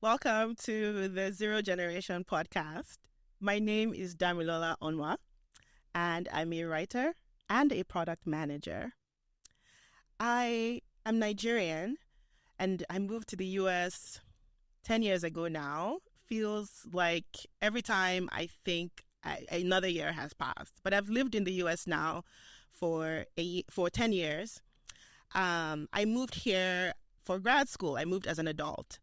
Welcome to the Zero Generation podcast. My name is Damilola Onwah, and I'm a writer and a product manager. I am Nigerian, and I moved to the US 10 years ago now. Feels like every time I think another year has passed. But I've lived in the US now for 10 years. I moved here for grad school. I moved as an adult.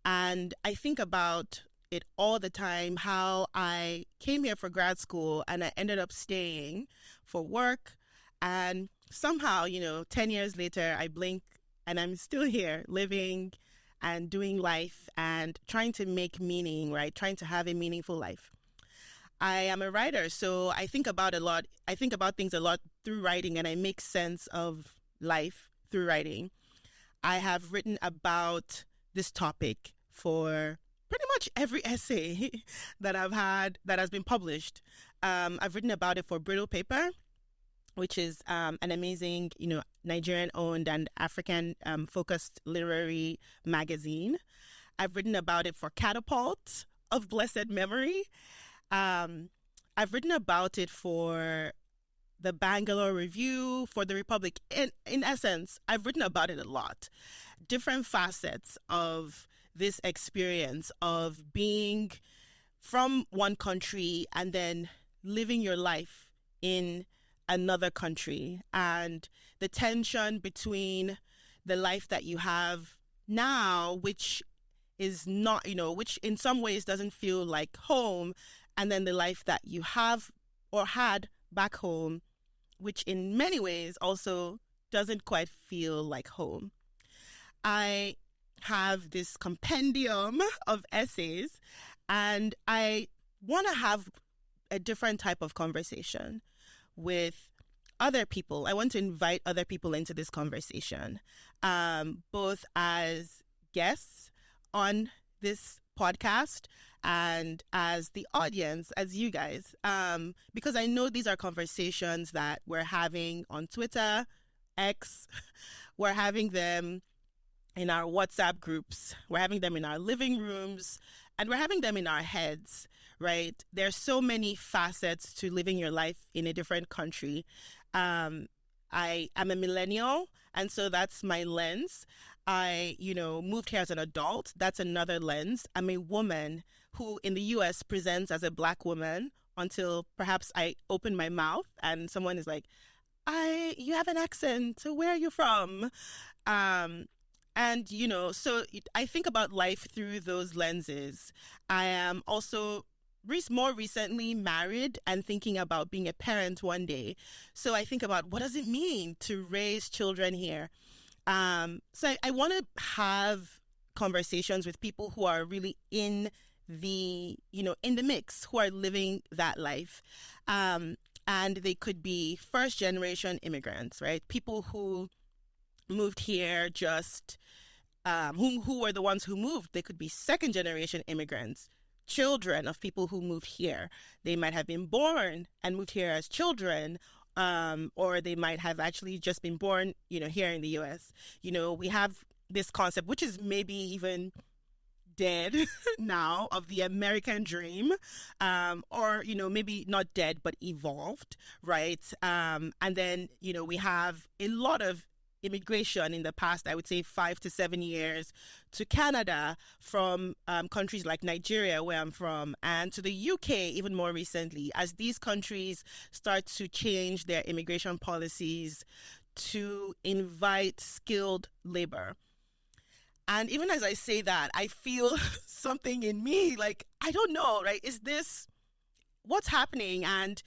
And I think about it all the time, how I came here for grad school and I ended up staying for work. And somehow, 10 years later, I blink and I'm still here living and doing life and trying to make meaning, right? Trying to have a meaningful life. I am a writer, so I think about a lot. I think about things a lot through writing, and I make sense of life through writing. I have written about this topic for pretty much every essay that I've had that has been published. I've written about it for Brittle Paper, which is an amazing, Nigerian-owned and African-focused literary magazine. I've written about it for Catapult of blessed memory. I've written about it for the Bangalore Review, for the Republic. In essence, I've written about it a lot. Different facets of this experience of being from one country and then living your life in another country, and the tension between the life that you have now, which is not, which in some ways doesn't feel like home, and then the life that you have or had back home, which in many ways also doesn't quite feel like home. I have this compendium of essays, and I want to have a different type of conversation with other people. I want to invite other people into this conversation, both as guests on this podcast and as the audience, as you guys, because I know these are conversations that we're having on Twitter, X, we're having them in our WhatsApp groups, we're having them in our living rooms, and we're having them in our heads, right? There's so many facets to living your life in a different country. I am a millennial, and so that's my lens. I, moved here as an adult. That's another lens. I'm a woman who in the US presents as a Black woman until perhaps I open my mouth and someone is like, you have an accent, so where are you from? And, so I think about life through those lenses. I am also more recently married and thinking about being a parent one day. So I think about, what does it mean to raise children here? So I want to have conversations with people who are really in the mix, who are living that life. And they could be first generation immigrants, right? People who moved here just who were the ones who moved. They could be second generation immigrants, children of people who moved here. They might have been born and moved here as children, or they might have actually just been born, here in the US. We have this concept, which is maybe even dead now, of the American dream, or, maybe not dead, but evolved, right? And then, we have a lot of immigration in the past, I would say 5 to 7 years, to Canada from countries like Nigeria, where I'm from, and to the UK even more recently, as these countries start to change their immigration policies to invite skilled labor. And even as I say that, I feel something in me like, I don't know, right? Is this what's happening? And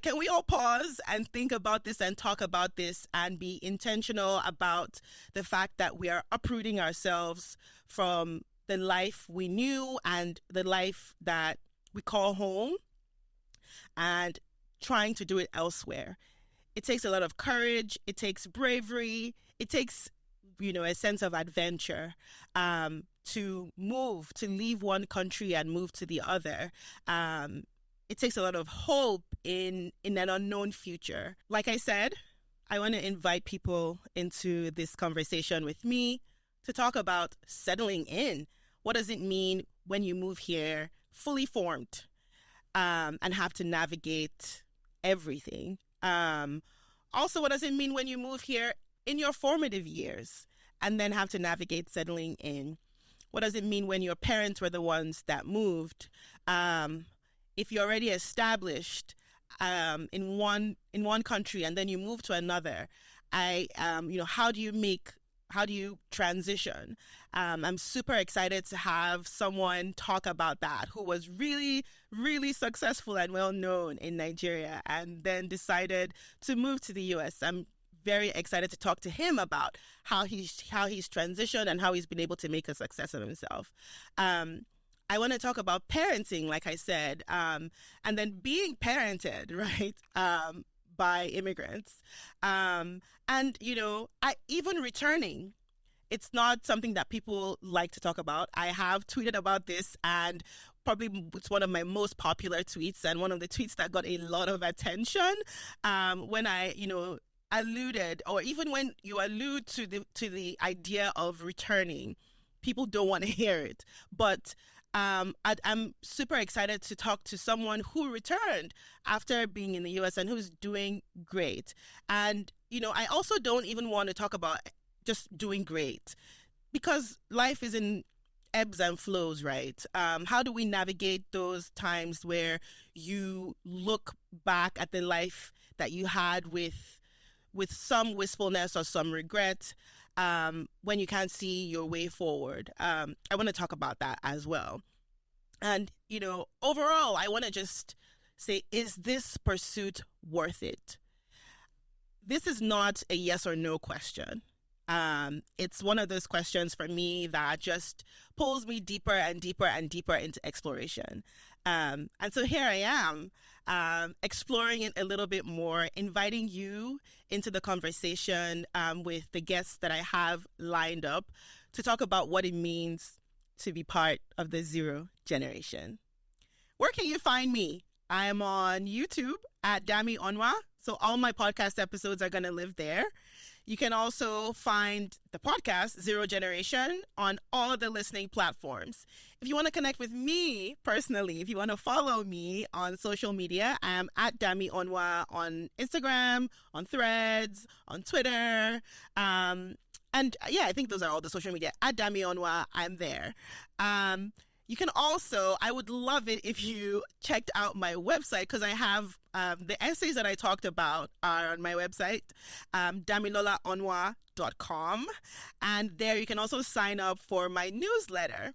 can we all pause and think about this and talk about this and be intentional about the fact that we are uprooting ourselves from the life we knew and the life that we call home and trying to do it elsewhere? It takes a lot of courage. It takes bravery. It takes, a sense of adventure to move, to leave one country and move to the other. It takes a lot of hope in an unknown future. Like I said, I want to invite people into this conversation with me to talk about settling in. what does it mean when you move here fully formed and have to navigate everything? Also, what does it mean when you move here in your formative years and then have to navigate settling in? What does it mean when your parents were the ones that moved? If you're already established in one country and then you move to another, how do you transition? I'm super excited to have someone talk about that who was really, really successful and well known in Nigeria and then decided to move to the US. I'm very excited to talk to him about how he's transitioned and how he's been able to make a success of himself. I want to talk about parenting, like I said, and then being parented, right, by immigrants. Even returning. It's not something that people like to talk about. I have tweeted about this, and probably it's one of my most popular tweets and one of the tweets that got a lot of attention when I, alluded, or even when you allude to the idea of returning, people don't want to hear it. But I'm super excited to talk to someone who returned after being in the US and who's doing great. And, I also don't even want to talk about just doing great because life is in ebbs and flows, right? How do we navigate those times where you look back at the life that you had with some wistfulness or some regret when you can't see your way forward? I want to talk about that as well. And, overall, I want to just say, is this pursuit worth it? This is not a yes or no question. It's one of those questions for me that just pulls me deeper and deeper and deeper into exploration. And so here I am, exploring it a little bit more, inviting you into the conversation with the guests that I have lined up to talk about what it means to be part of the Zero Generation. Where can you find me? I'm on YouTube at Damilola Onwah. So all my podcast episodes are going to live there. You can also find the podcast, Zero Generation, on all of the listening platforms. If you want to connect with me personally, if you want to follow me on social media, I am at Damilola Onwah on Instagram, on Threads, on Twitter. I think those are all the social media. At Damilola Onwah, I'm there. You can also, I would love it if you checked out my website because I have the essays that I talked about are on my website, damilolaonwah.com. And there you can also sign up for my newsletter.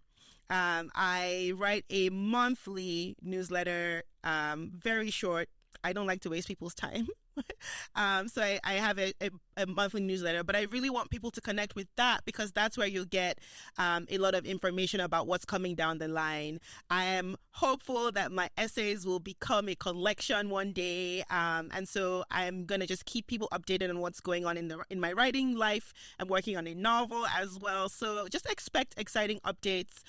I write a monthly newsletter, very short. I don't like to waste people's time. So I have a monthly newsletter, but I really want people to connect with that because that's where you'll get a lot of information about what's coming down the line. I am hopeful that my essays will become a collection one day, and so I'm going to just keep people updated on what's going on in my writing life. I'm working on a novel as well, so just expect exciting updates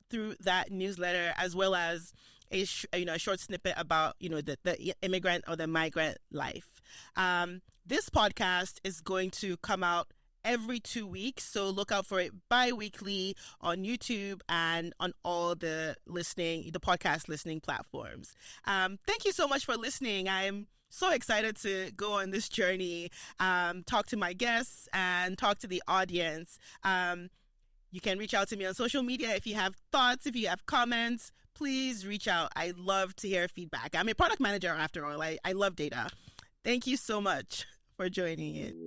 through that newsletter, as well as a short snippet about the immigrant or the migrant life. This podcast is going to come out every 2 weeks, so look out for it bi-weekly on YouTube and on all the podcast listening platforms. Thank you so much for listening. I'm so excited to go on this journey, talk to my guests and talk to the audience. You can reach out to me on social media if you have thoughts, if you have comments. Please reach out. I love to hear feedback. I'm a product manager after all. I love data. Thank you so much for joining in.